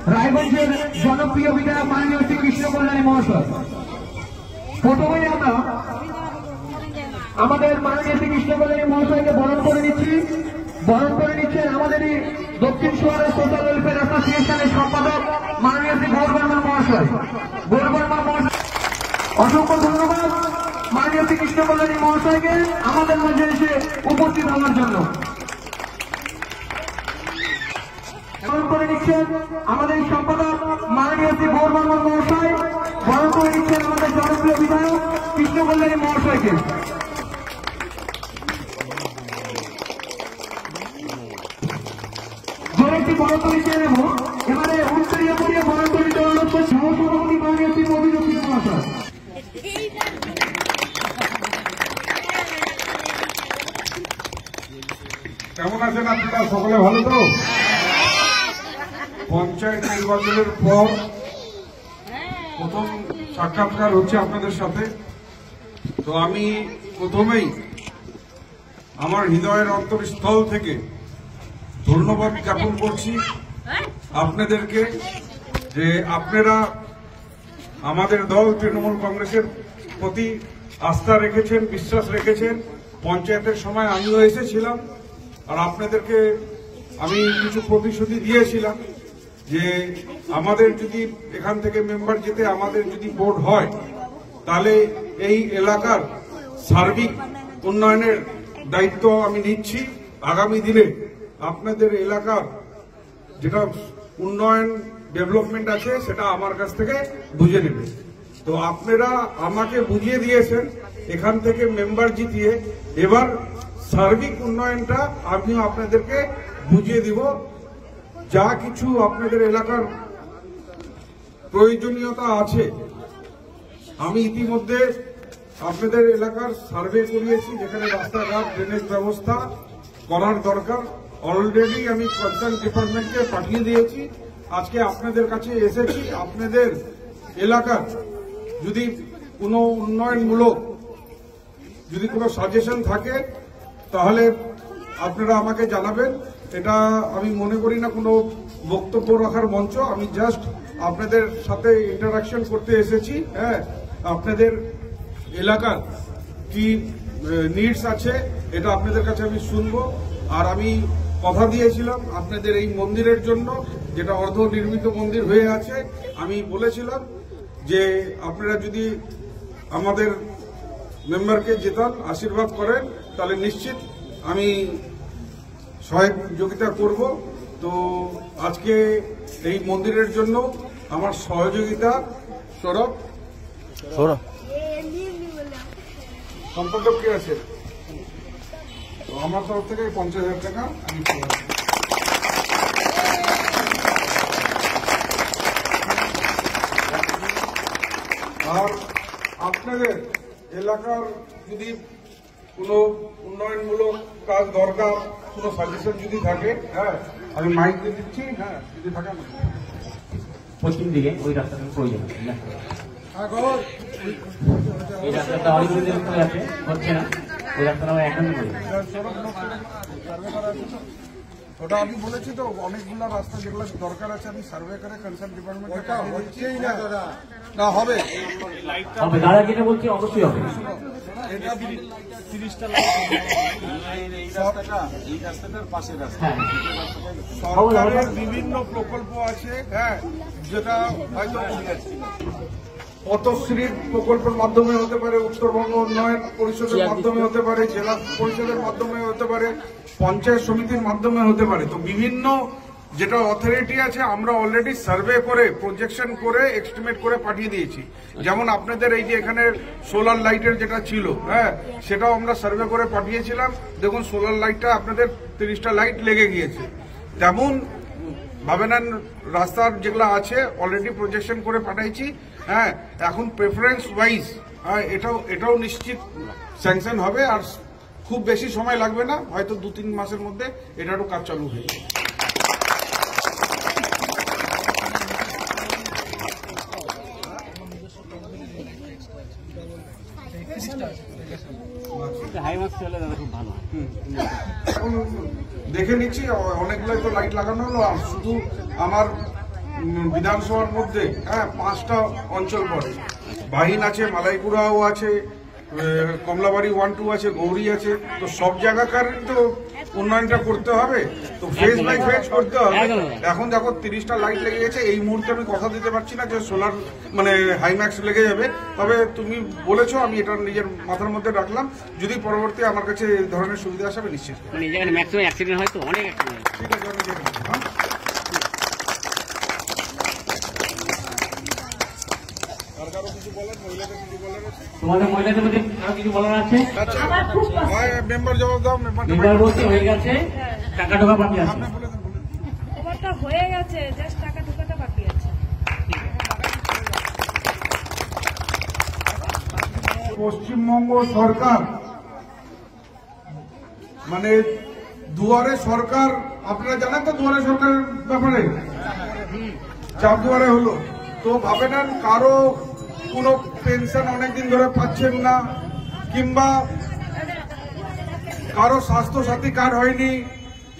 রায়গঞ্জের জনপ্রিয় বিধায়ক মাননীয় শ্রী কৃষ্ণ কল্যাণী মহাশয়। প্রথমেই আমরা আমাদের মাননীয় শ্রী কৃষ্ণ কল্যাণী মহাশয়কে বরণ করে নিচ্ছেন আমাদেরই দক্ষিণ শহরের সোশ্যাল ওয়েলফেয়ার অ্যাসোসিয়েশনের সম্পাদক মাননীয় শ্রী গৌর বর্মা মহাশয়। অসংখ্য ধন্যবাদ মাননীয় শ্রী কৃষ্ণ কল্যাণী মহাশয়কে আমাদের মধ্যে এসে উপস্থিত হওয়ার জন্য। বরণ করে নিচ্ছেন আমাদের সম্পাদক মাননীয় শ্রী গৌর বর্মা মহাশয়। বরণ করে নিচ্ছেন আমাদের জনপ্রিয় বিধায়ক কৃষ্ণ কল্যাণী মহাশয়কে। জোরেটি বরণ করে নিয়ে নেব। এবারে উত্তরীয় করিয়ে বরণ করে অনুরোধ করছি সহসভাপতি মাননীয় শ্রী অভিযোগী মহাশয়। কেমন আছেন আপনারা? সকলে ভালো তো? পঞ্চায়েত নির্বাচনের পর প্রথম সাক্ষাৎকার হচ্ছে আপনাদের সাথে। তো আমি প্রথমেই আমার হৃদয়ের অন্তরস্থল থেকে ধন্যবাদ জ্ঞাপন করছি আপনাদেরকে যে আপনারা আমাদের দল তৃণমূল কংগ্রেসের প্রতি আস্থা রেখেছেন, বিশ্বাস রেখেছেন। পঞ্চায়েতের সময় আমিও এসেছিলাম আর আপনাদেরকে আমি কিছু প্রতিশ্রুতি দিয়েছিলাম যে আমাদের যদি এখান থেকে মেম্বার যেতে আমাদের যদি ভোট হয় তাহলে এই এলাকার সার্বিক উন্নয়নের দায়িত্ব আমি নিচ্ছি। আগামী দিনে আপনাদের এলাকার যেটা উন্নয়ন ডেভেলপমেন্ট আছে সেটা আমার কাছ থেকে বুঝে নেবে। তো আপনারা আমাকে বুঝিয়ে দিয়েছেন এখান থেকে মেম্বার জিতিয়ে, এবার সার্বিক উন্নয়নটা আমিও আপনাদেরকে বুঝিয়ে দিব। যা কিছু আপনাদের এলাকার প্রয়োজনীয়তা আছে আমি ইতিমধ্যে আপনাদের এলাকার সার্ভে করিয়েছি, যেখানে রাস্তাঘাট ড্রেনেজ ব্যবস্থা করার দরকার অলরেডি আমি কনসার্ন ডিপার্টমেন্টকে পাঠিয়ে দিয়েছি। আজকে আপনাদের কাছে এসেছি, আপনাদের এলাকার যদি কোনো উন্নয়নমূলক যদি কোনো সাজেশন থাকে তাহলে আপনারা আমাকে জানাবেন। এটা আমি মনে করি না কোনো বক্তব্য রাখার মঞ্চ, আমি জাস্ট আপনাদের সাথে ইন্টারাকশন করতে এসেছি। হ্যাঁ, আপনাদের এলাকার কি নিডস আছে এটা আপনাদের কাছে আমি শুনবো। আর আমি কথা দিয়েছিলাম আপনাদের এই মন্দিরের জন্য, যেটা অর্ধ নির্মিত মন্দির হয়ে আছে, আমি বলেছিলাম যে আপনারা যদি আমাদের মেম্বারকে জেতান, আশীর্বাদ করেন, তাহলে নিশ্চিত আমি সহযোগিতা করব। তো আজকে এই মন্দিরের জন্য আমার সহযোগিতা সৌরভ সম্পাদক কে আছে, তো আমার তরফ থেকে 50,000 টাকা আমি আর আপনাদের এলাকার যদি কোনো উন্নয়নমূলক কাজ দরকার, কোনো সাজেশন যদি থাকে, হ্যাঁ আমি মাইক দিয়ে দিচ্ছি। হ্যাঁ, যদি থাকে পশ্চিম দিকে ওই রাস্তাটা প্রয়োজন, এই রাস্তাটা অনেকদিন হয়ে আছে, হচ্ছে না, ওই রাস্তাটা আমরা এখন করি। ওটা আমি বলেছি তো, অনেকগুলো রাস্তা যেগুলো দরকার আছে আমি সার্ভে করে কনসার্ন ডিপার্টমেন্ট না হবে হবে দাদা যেটা বলছি অবশ্যই হবে। এটা 30টা এই রাস্তাটার পাশে রাস্তা, সরকারের বিভিন্ন প্রকল্প আছে। হ্যাঁ, যেটা হয়তো পথশ্রীর প্রকল্পের মাধ্যমে হতে পারে, উত্তরবঙ্গ উন্নয়ন পরিষদের মাধ্যমে হতে পারে, জেলা পরিষদের মাধ্যমে হতে পারে, পঞ্চায়েত সমিতির মাধ্যমে হতে পারে। তো বিভিন্ন যেটা অথরিটি আছে আমরা অলরেডি সার্ভে করে, প্রজেকশন করে, এস্টিমেট করে পাঠিয়ে দিয়েছি। যেমন আপনাদের এই যে এখানে সোলার লাইটের যেটা ছিল, হ্যাঁ সেটাও আমরা সার্ভে করে পাঠিয়েছিলাম। দেখুন সোলার লাইটটা আপনাদের 30টা লাইট লেগে গিয়েছে। তেমন ভাবে নেন রাস্তার যেগুলো আছে অলরেডি প্রজেকশন করে পাঠাইছি। হ্যাঁ, এখন প্রেফারেন্স ওয়াইজ এটাও নিশ্চিত স্যাংশন হবে, আর খুব বেশি সময় লাগবে না, হয়তো 2-3 মাসের মধ্যে এটারও কাজ চালু হয়ে যাবে। দেখে নিচ্ছি, অনেকগুলো তো লাইট লাগানো হলো, আর শুধু আমার বিধানসভার মধ্যে, হ্যাঁ, 5টা অঞ্চল পড়ে। বাহিন আছে, মালাইপুরাও আছে, কমলাবাড়ি 1-2 আছে, গৌরী আছে। তো সব জায়গাকার তো উন্নয়নটা করতে হবে, তো ফেজ বাই ফেজ করতে হবে। এখন দেখো 30টা লাইট লেগে গেছে, এই মুহূর্তে আমি কথা দিতে পারছি না যে সোলার মানে হাইম্যাক্স লেগে যাবে। তবে তুমি বলেছো, আমি এটা নিজের মাথার মধ্যে রাখলাম, যদি পরবর্তী আমার কাছে এই ধরনের সুবিধা আসবে নিশ্চিত। ম্যাক্সিমাম অ্যাক্সিডেন্ট হয় তো, অনেক অ্যাক্সিডেন্ট। ঠিক আছে, আমি দেখে নেবো। হ্যাঁ, তোমাদের মহিলাদের মধ্যে আরো কিছু বলার আছে? মেম্বার জবাব দাও। মেম্বার বলতে হয়ে গেছে, টাকা ঢোকা বাকি আছে। ওটা হয়ে গেছে, জাস্ট টাকা ঢোকাটা বাকি আছে। পশ্চিমবঙ্গ সরকার মানে দুয়ারে সরকার, আপনারা জানেন তো দুয়ারে সরকারের ব্যাপারে, চার দুয়ারে হলো। তো ভাবে নেন কারো কোনো পেনশন অনেকদিন ধরে পাচ্ছেন না, কিংবা কারো স্বাস্থ্য সাথী কার্ড হয়নি,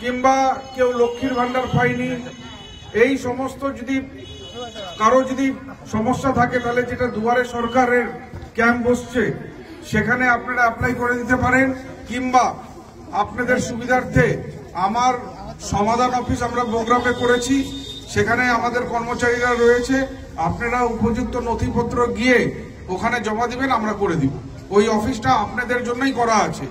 কিংবা কেউ লক্ষ্মীর ভান্ডার পায়নি, এই সমস্ত যদি কারো যদি সমস্যা থাকে, তাহলে যেটা দুয়ারে সরকারের ক্যাম্প বসছে সেখানে আপনারা অ্যাপ্লাই করে দিতে পারেন। কিংবা আপনাদের সুবিধার্থে আমার সমাধান অফিস আমরা প্রোগ্রামে করেছি, সেখানে আমাদের কর্মচারীরা রয়েছে, আপনারা উপযুক্ত নথিপত্র গিয়ে ওখানে জমা দিবেন, আমরা করে দিব। ওই অফিসটা আপনাদের জন্যই করা আছে।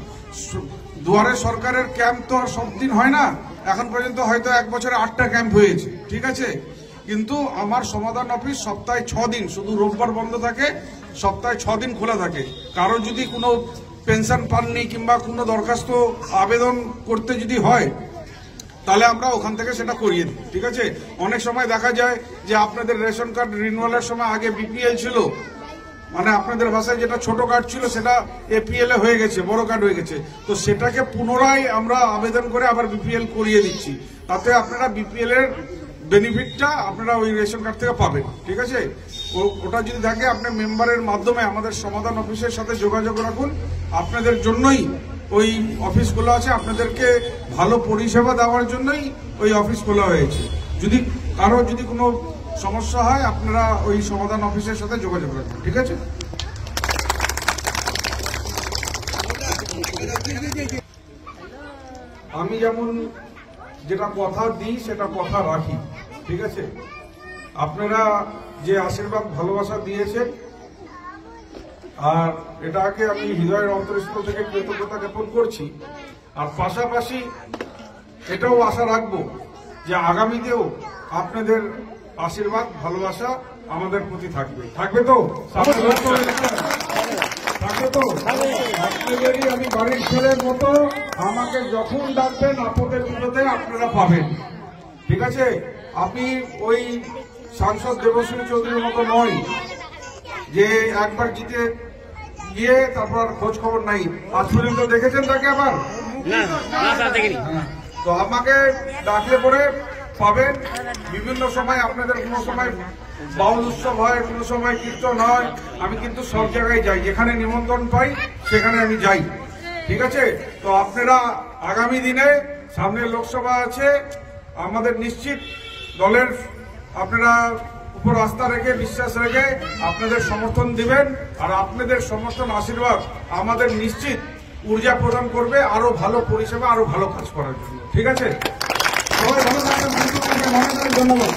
দুয়ারে সরকারের ক্যাম্প তো সব দিন হয় না, এখন পর্যন্ত হয়তো 1 বছরে 8টা ক্যাম্প হয়েছে, ঠিক আছে। কিন্তু আমার সমাধান অফিস সপ্তাহে 6 দিন, শুধু রোববার বন্ধ থাকে, সপ্তাহে 6 দিন খোলা থাকে। কারো যদি কোনো পেনশন পাননি কিংবা কোনো দরখাস্ত আবেদন করতে যদি হয়, তাহলে আমরা ওখান থেকে সেটা করিয়ে দিই, ঠিক আছে। অনেক সময় দেখা যায় যে আপনাদের রেশন কার্ড রিনিউয়ালের সময় আগে বিপিএল ছিল, মানে আপনাদের ভাষায় যেটা ছোট কার্ড ছিল সেটা এপিএল এ হয়ে গেছে, বড় কার্ড হয়ে গেছে। তো সেটাকে পুনরায় আমরা আবেদন করে আবার বিপিএল করিয়ে দিচ্ছি, তাতে আপনারা বিপিএল এর বেনিফিটটা আপনারা ওই রেশন কার্ড থেকে পাবেন, ঠিক আছে। ওটা যদি থাকে, আপনার মেম্বারের মাধ্যমে আমাদের সমাধান অফিসের সাথে যোগাযোগ রাখুন। আপনাদের জন্যই ওই অফিস খোলা আছে, আপনাদেরকে ভালো পরিষেবা দেওয়ার জন্যই ওই অফিস খোলা হয়েছে। যদি কারো যদি কোনো সমস্যা হয়, আপনারা ওই সমাধান অফিসের সাথে যোগাযোগ রাখবেন, ঠিক আছে। আমি যেমন যেটা কথা দিই সেটা কথা রাখি, ঠিক আছে। আপনারা যে আশীর্বাদ ভালোবাসা দিয়েছেন, আর এটাকে আমি হৃদয়ের অন্তরস্থল থেকে কৃতজ্ঞতা জ্ঞাপন করছি। আর পাশাপাশি এটাও আশা রাখবো যে আগামীতেও আপনাদের আশীর্বাদ ভালোবাসা আমাদের প্রতি থাকবে। থাকবে তো? থাকবে তো? আপনাদেরই আমি বাড়ির ছেলের মতো, আমাকে যখন ডাকবেন আপদের বিপদে আপনারা পাবেন, ঠিক আছে। আমি ওই সাংসদ দেবশ্রী চৌধুরীর মতো নই যে একবার জিতে গিয়ে তারপর খোঁজ খবর নাই। আজ পর্যন্ত দেখেছেন তাকে আবার? তো আমাকে ডাকলে পরে পাবেন। বিভিন্ন সময় আপনাদের কোনো সময় বাউল উৎসব হয়, কোনো সময় কীর্তন হয়, আমি কিন্তু সব জায়গায় যাই, যেখানে নিমন্ত্রণ পাই সেখানে আমি যাই, ঠিক আছে। তো আপনারা আগামী দিনে সামনে লোকসভা আছে, আমাদের নিশ্চিত দলের আপনারা উপর আস্থা রেখে বিশ্বাস রেখে আপনাদের সমর্থন দিবেন। আর আপনাদের সমর্থন আশীর্বাদ আমাদের নিশ্চিত ঊর্জা প্রদান করবে আরো ভালো পরিষেবা, আরো ভালো কাজ করার জন্য, ঠিক আছে। সবাই ভালো থাকবেন, ধন্যবাদ।